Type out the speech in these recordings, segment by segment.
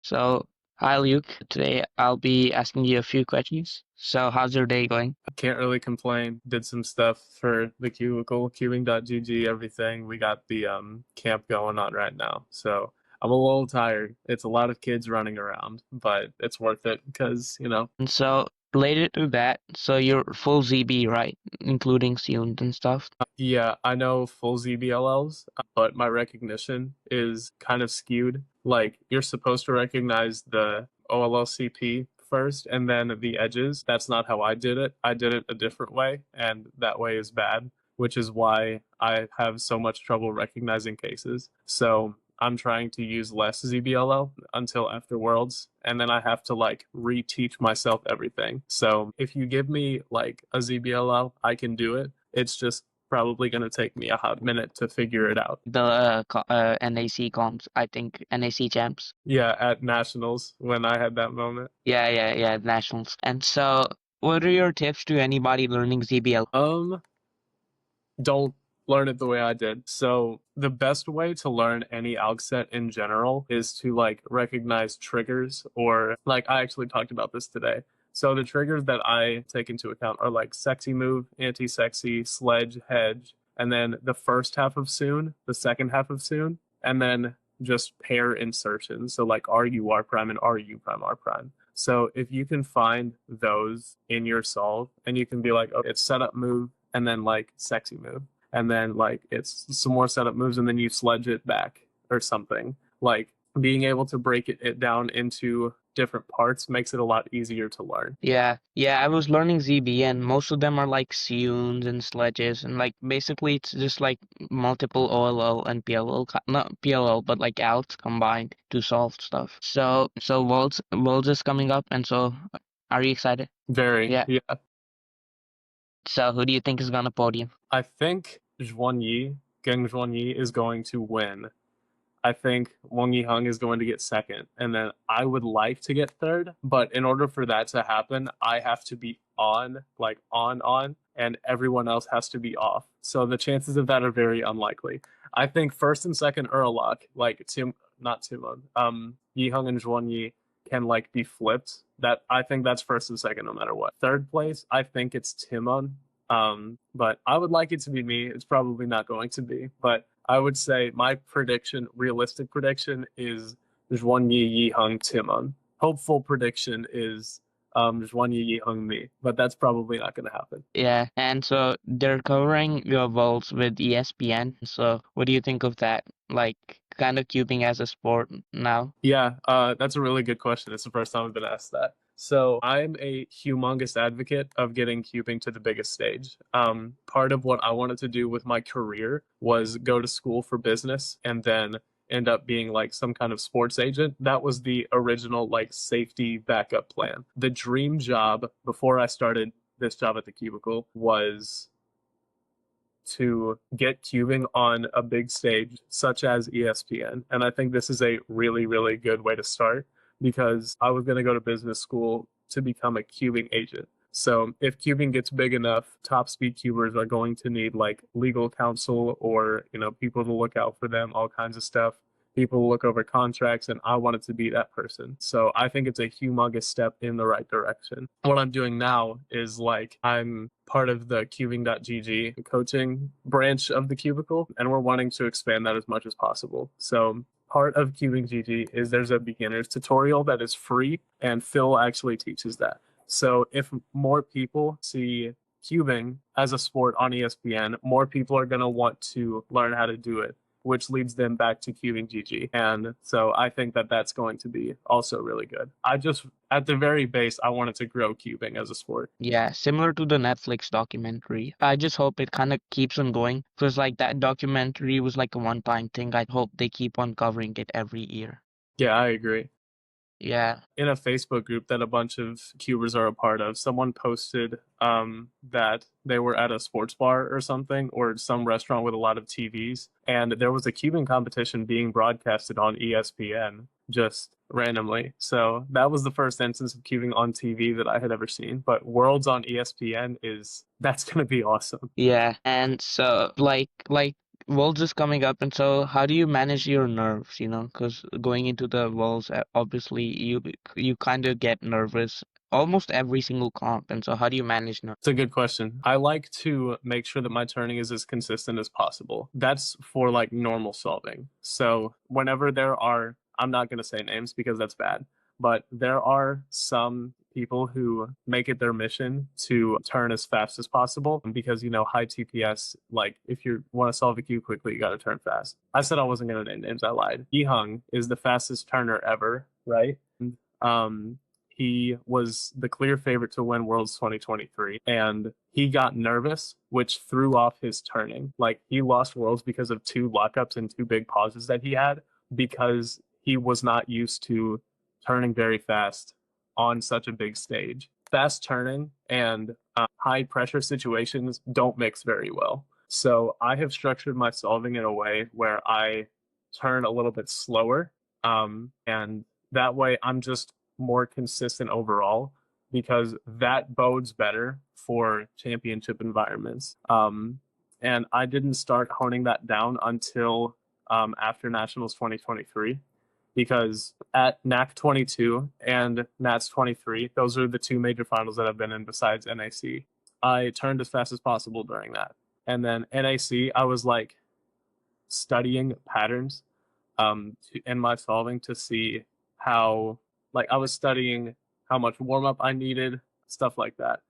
So, hi Luke. Today I'll be asking you a few questions. So, how's your day going? Can't really complain. Did some stuff for the cubicle, cubing.gg, everything. We got the camp going on right now. So I'm a little tired. It's a lot of kids running around, but it's worth it because. And so, related to that, so you're full ZB, right? Including student and stuff. Yeah, I know full ZBLLs, but my recognition is kind of skewed. Like you're supposed to recognize the OLLCP first and then the edges. That's not how I did it. I did it a different way, and that way is bad, which is why I have so much trouble recognizing cases. So I'm trying to use less ZBLL until after Worlds, and then I have to like reteach myself everything. So if you give me like a ZBLL, I can do it. It's just probably going to take me a hot minute to figure it out. The NAC comps, I think NAC champs. Yeah, at nationals when I had that moment. Yeah, nationals. And so, what are your tips to anybody learning ZBL? Don't learn it the way I did. So the best way to learn any ALG set in general is to like recognize triggers, or like I actually talked about this today. So the triggers that I take into account are like sexy move, anti-sexy, sledge, hedge, and then the first half of soon, the second half of soon, and then just pair insertions. So like RU R prime and RU prime R prime. So if you can find those in your solve and you can be like, oh, it's setup move and then like sexy move, and then like it's some more setup moves and then you sledge it back or something. Like being able to break it down into different parts makes it a lot easier to learn. Yeah, I was learning ZB and most of them are like Sioux and sledges and like basically it's just like multiple OLL and PLL, not PLL, but like ALTs combined to solve stuff. So Worlds is coming up and so are you excited? Very, Yeah. yeah. So who do you think is gonna podium? I think Geng Zhuanyi is going to win. I think Wang Yiheng is going to get second, and then I would like to get third. But in order for that to happen, I have to be on, like on, and everyone else has to be off. So the chances of that are very unlikely. I think first and second are a lock. Like not Timon, Yiheng and Zhuanyi can like be flipped. That I think that's first and second no matter what. Third place, I think it's Timon. But I would like it to be me. It's probably not going to be, but I would say my prediction, realistic prediction, is Zhuanyi Yiheng Timon. Hopeful prediction is Zhuanyi Yiheng me, but that's probably not going to happen. Yeah, and so they're covering your Worlds with ESPN. So what do you think of that? Like kind of cubing as a sport now? Yeah, that's a really good question. It's the first time I've been asked that. So I'm a humongous advocate of getting cubing to the biggest stage. Part of what I wanted to do with my career was go to school for business and then end up being like some kind of sports agent. That was the original like safety backup plan. The dream job before I started this job at the cubicle was to get cubing on a big stage such as ESPN. And I think this is a really, really good way to start because I was going to go to business school to become a cubing agent. So if cubing gets big enough, top speed cubers are going to need like legal counsel or people to look out for them, all kinds of stuff. People to look over contracts, and I wanted to be that person. So I think it's a humongous step in the right direction. What I'm doing now is like I'm part of the cubing.gg coaching branch of the cubicle, and we're wanting to expand that as much as possible. So part of cubing GG is there's a beginner's tutorial that is free, and Phil actually teaches that. So if more people see cubing as a sport on ESPN, more people are going to want to learn how to do it, which leads them back to cubing GG. And so I think that that's going to be also really good. At the very base, I wanted to grow cubing as a sport. Yeah, similar to the Netflix documentary. I just hope it kind of keeps on going because like that documentary was like a one-time thing. I hope they keep on covering it every year. Yeah, I agree. Yeah. In a Facebook group that a bunch of cubers are a part of, someone posted that they were at a sports bar or something, or some restaurant with a lot of TVs, and there was a cubing competition being broadcasted on ESPN just randomly. So that was the first instance of cubing on TV that I had ever seen. But Worlds on ESPN that's gonna be awesome. Yeah, and so like Worlds is coming up, and so how do you manage your nerves, you know? Because going into the Worlds, obviously you kind of get nervous almost every single comp, and so how do you manage nerves? It's a good question. I like to make sure that my turning is as consistent as possible. That's for like normal solving. So whenever there are, I'm not going to say names because that's bad, but there are some people who make it their mission to turn as fast as possible because, you know, high TPS, like if you want to solve a queue quickly, you got to turn fast. I said I wasn't going to name names. I lied. Yihung is the fastest turner ever, right? Um, he was the clear favorite to win Worlds 2023, and he got nervous, which threw off his turning. Like he lost Worlds because of two lockups and two big pauses that he had because he was not used to turning very fast on such a big stage. Fast turning and high pressure situations don't mix very well. So I have structured my solving in a way where I turn a little bit slower. And that way I'm just more consistent overall because that bodes better for championship environments. And I didn't start honing that down until after Nationals 2023 because at NAC 22 and NATS 23, those are the two major finals that I've been in besides NAC. I turned as fast as possible during that. And then NAC, I was like studying patterns in my solving to see how, like, I was studying how much warm up I needed, stuff like that.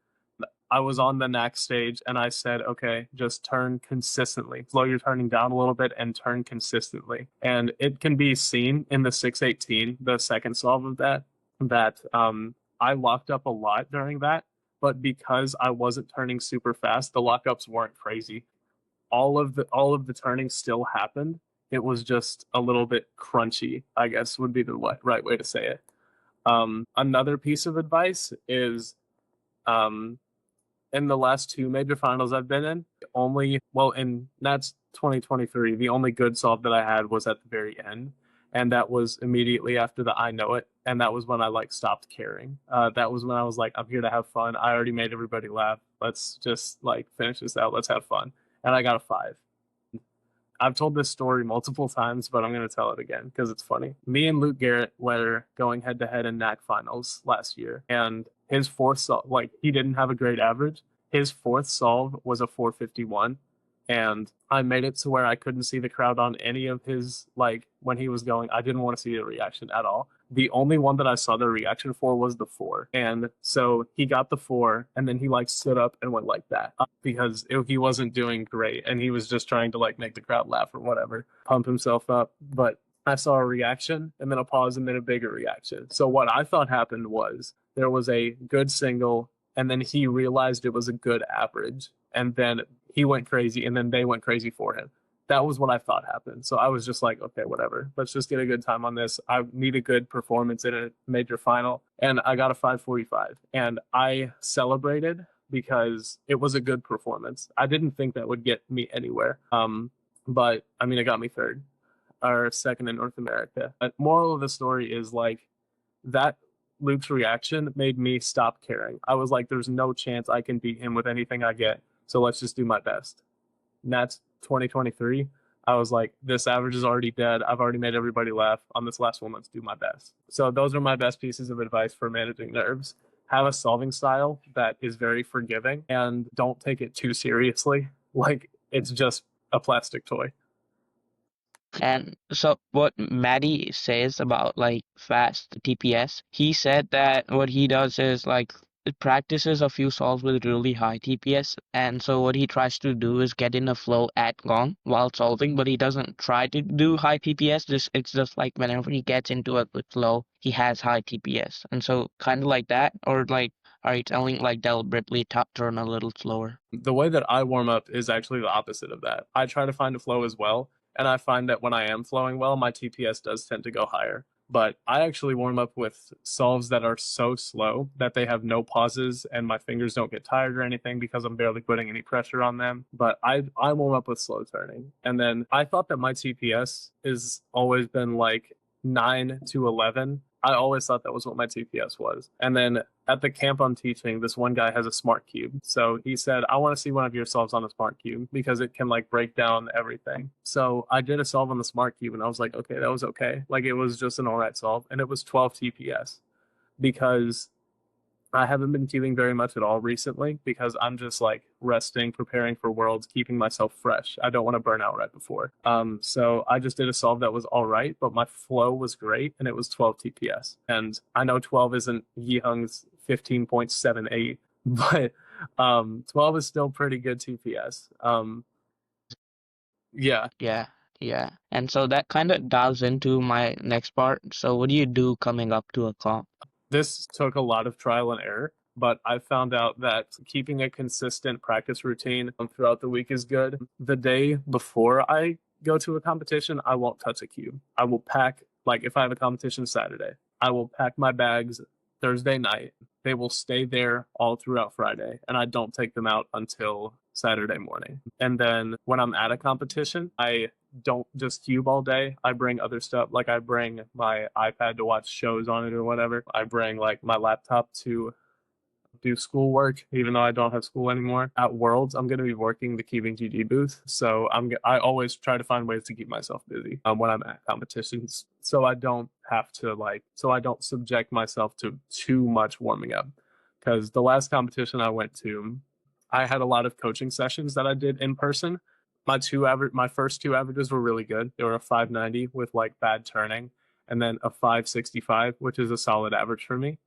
I was on the next stage and I said, okay, just turn consistently. Slow your turning down a little bit and turn consistently. And it can be seen in the 618, the second solve of that I locked up a lot during that. But because I wasn't turning super fast, the lockups weren't crazy. All of the turning still happened. It was just a little bit crunchy, I guess would be the right way to say it. Another piece of advice is um, in the last two major finals I've been in, and that's 2023, the only good solve that I had was at the very end. And that was immediately after the I know it. And that was when I like stopped caring. That was when I was like, I'm here to have fun. I already made everybody laugh. Let's just like finish this out. Let's have fun. And I got a 5. I've told this story multiple times, but I'm going to tell it again because it's funny. Me and Luke Garrett were going head to head in NAC finals last year, and his fourth solve, like he didn't have a great average. His fourth solve was a 451, and I made it to where I couldn't see the crowd on any of his, like when he was going. I didn't want to see the reaction at all. The only one that I saw the reaction for was the 4. And so he got the 4 and then he like stood up and went like that because he wasn't doing great and he was just trying to like make the crowd laugh or whatever, pump himself up. But I saw a reaction and then a pause and then a bigger reaction. So what I thought happened was there was a good single and then he realized it was a good average and then he went crazy and then they went crazy for him. That was what I thought happened. So I was just like, okay, whatever. Let's just get a good time on this. I need a good performance in a major final. And I got a 545. And I celebrated because it was a good performance. I didn't think that would get me anywhere. But I mean, it got me third or second in North America. But moral of the story is like that Luke's reaction made me stop caring. I was like, there's no chance I can beat him with anything I get. So let's just do my best. And that's 2023. I was like, this average is already dead. I've already made everybody laugh. On this last one, let's do my best. So those are my best pieces of advice for managing nerves. Have a solving style that is very forgiving and don't take it too seriously. Like it's just a plastic toy. And so what Maddie says about like fast TPS, he said that what he does is like practices a few solves with really high TPS, and so what he tries to do is get in a flow at Gong while solving, but he doesn't try to do high TPS. Just it's just like whenever he gets into a good flow, he has high TPS, and so kind of like that, or like are you telling like deliberately top turn a little slower? The way that I warm up is actually the opposite of that. I try to find a flow as well, and I find that when I am flowing well, my TPS does tend to go higher. But I actually warm up with solves that are so slow that they have no pauses and my fingers don't get tired or anything because I'm barely putting any pressure on them. But I warm up with slow turning. And then I thought that my TPS has always been like 9 to 11 I always thought that was what my TPS was. And then at the camp I'm teaching, this one guy has a smart cube. So he said, I want to see one of your solves on a smart cube because it can like break down everything. So I did a solve on the smart cube and I was like, okay, that was okay. Like it was just an all right solve. And it was 12 TPS because I haven't been queuing very much at all recently because I'm just like resting, preparing for worlds, keeping myself fresh. I don't want to burn out right before. So I just did a solve that was all right, but my flow was great and it was 12 TPS. And I know 12 isn't Yihung's 15.78, but 12 is still pretty good TPS. Yeah, Yeah, yeah. And so that kind of dives into my next part. So what do you do coming up to a comp? this took a lot of trial and error, but I found out that keeping a consistent practice routine throughout the week is good. The day before I go to a competition, I won't touch a cube. I will pack, like if I have a competition Saturday, I will pack my bags Thursday night. They will stay there all throughout Friday, and I don't take them out until Saturday morning. And then when I'm at a competition, I don't just cube all day. I bring other stuff. Like I bring my iPad to watch shows on it or whatever. I bring like my laptop to do schoolwork, even though I don't have school anymore. At Worlds, I'm going to be working the Cubing GG booth, so I always try to find ways to keep myself busy when I'm at competitions, so I don't have to so I don't subject myself to too much warming up. Because the last competition I went to, I had a lot of coaching sessions that I did in person. My first two averages were really good. They were a 590 with like bad turning, and then a 565, which is a solid average for me.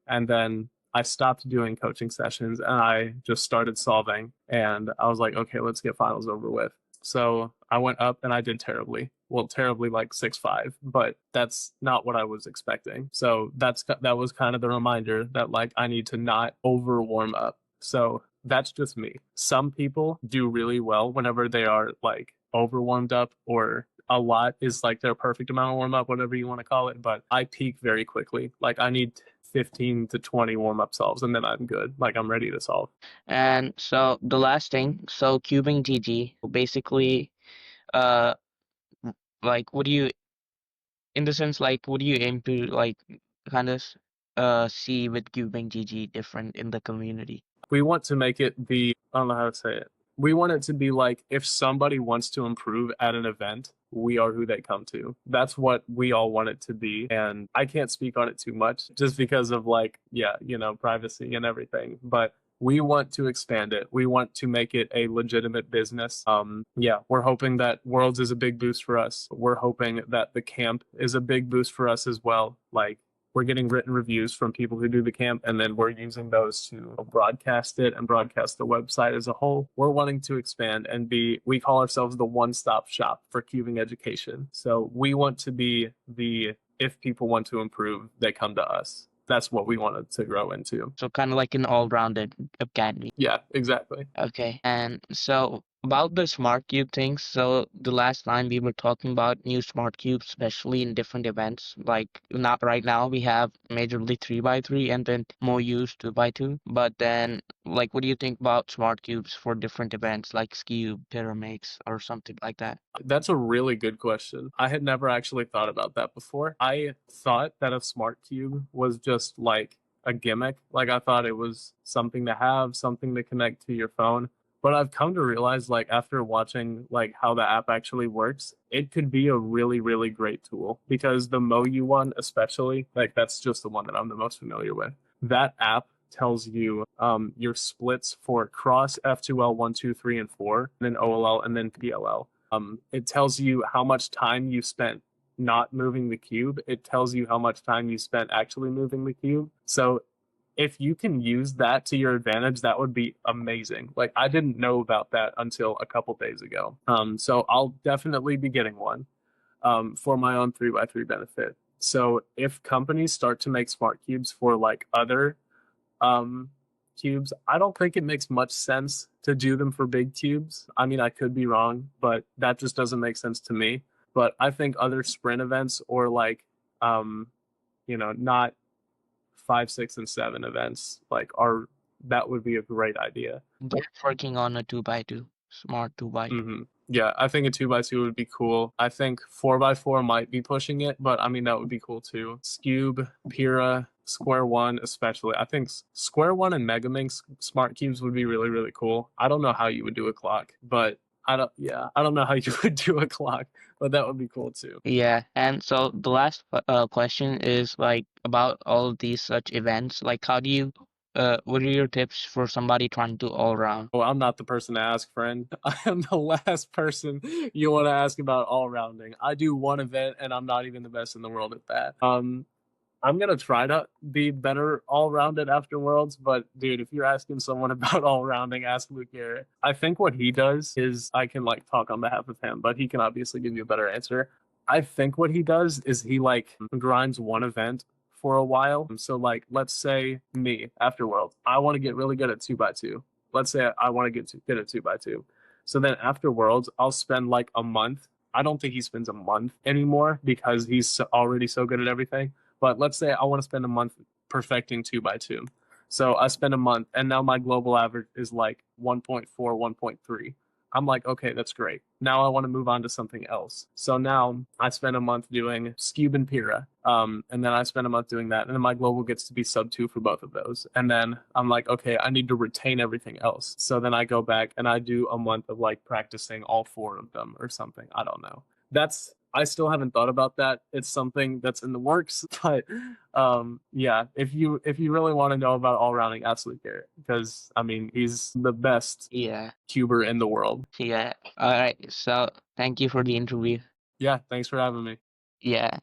And then I stopped doing coaching sessions and I just started solving. And I was like, okay, let's get finals over with. So I went up and I did terribly. Well, terribly like 6.5, but that's not what I was expecting. So that was kind of the reminder that like I need to not over warm up. So that's just me. Some people do really well whenever they are like over warmed up, or a lot is like their perfect amount of warm up, whatever you want to call it. But I peak very quickly. Like I need 15 to 20 warm up solves and then I'm good. Like I'm ready to solve. And so the last thing, so cubing GG, basically, uh, like what do you, in the sense, like what do you aim to like kind of see with cubing GG different in the community? We want to make it I don't know how to say it. We want it to be like if somebody wants to improve at an event, we are who they come to. That's what we all want it to be. And I can't speak on it too much just because of like, yeah, privacy and everything. But we want to expand it. We want to make it a legitimate business. Yeah, we're hoping that Worlds is a big boost for us. We're hoping that the camp is a big boost for us as well. Like we're getting written reviews from people who do the camp, and then we're using those to broadcast it and broadcast the website as a whole. We're wanting to expand and we call ourselves the one-stop shop for cubing education. So we want to be if people want to improve, they come to us. That's what we wanted to grow into. So kind of like an all-rounded academy. Yeah, exactly. Okay, and so about the smart cube things, so the last time we were talking about new smart cubes, especially in different events. Like not right now we have majorly 3x3 and then more used 2x2. But then like what do you think about smart cubes for different events like Ski Pyramids or something like that? That's a really good question. I had never actually thought about that before. I thought that a smart cube was just like a gimmick. Like I thought it was something to have, something to connect to your phone. But I've come to realize like after watching like how the app actually works, it could be a really, really great tool because the MoU one, especially, like that's just the one that I'm the most familiar with. That app tells you your splits for cross F2L 1, 2, 3, and 4, and then OLL and then PLL. It tells you how much time you spent not moving the cube. It tells you how much time you spent actually moving the cube. So if you can use that to your advantage, that would be amazing. Like I didn't know about that until a couple days ago. So I'll definitely be getting one for my own 3x3 benefit. So if companies start to make smart cubes for like other um, cubes, I don't think it makes much sense to do them for big cubes. I mean, I could be wrong, but that just doesn't make sense to me. But I think other sprint events or like, not 5, 6, and 7 events that would be a great idea. They're working on a 2x2, smart 2x2. Mm-hmm. Yeah, I think a 2x2 would be cool. I think 4x4 might be pushing it, but I mean that would be cool too. Scube, Pira, Square One, especially. I think Square One and Megaminx smart cubes would be really, really cool. I don't know how you would do a clock, but I don't know how you would do a clock, but that would be cool too. Yeah, and so the last question is like about all of these such events. Like, how do you, what are your tips for somebody trying to all around? Well, I'm not the person to ask, friend. I am the last person you want to ask about all rounding. I do one event and I'm not even the best in the world at that. I'm gonna try to be better all rounded after Worlds, but dude, if you're asking someone about all rounding, ask Luke Garrett. I think what he does is I can like talk on behalf of him, but he can obviously give you a better answer. I think what he does is he like grinds one event for a while. So like let's say me after Worlds, I want to get really good at 2x2. Let's say I want to get good at 2x2. So then after Worlds, I'll spend like a month. I don't think he spends a month anymore because he's already so good at everything. But let's say I want to spend a month perfecting 2x2. So I spend a month and now my global average is like 1.4, 1.3. I'm like, okay, that's great. Now I want to move on to something else. So now I spend a month doing Scube and Pira. And then I spend a month doing that. And then my global gets to be sub 2 for both of those. And then I'm like, okay, I need to retain everything else. So then I go back and I do a month of like practicing all four of them or something. I don't know. I still haven't thought about that. It's something that's in the works, but yeah, if you really want to know about all rounding, absolutely Garrett, because I mean he's the best Yeah, cuber in the world. yeah. All right. So thank you for the interview. Yeah, thanks for having me. Yeah.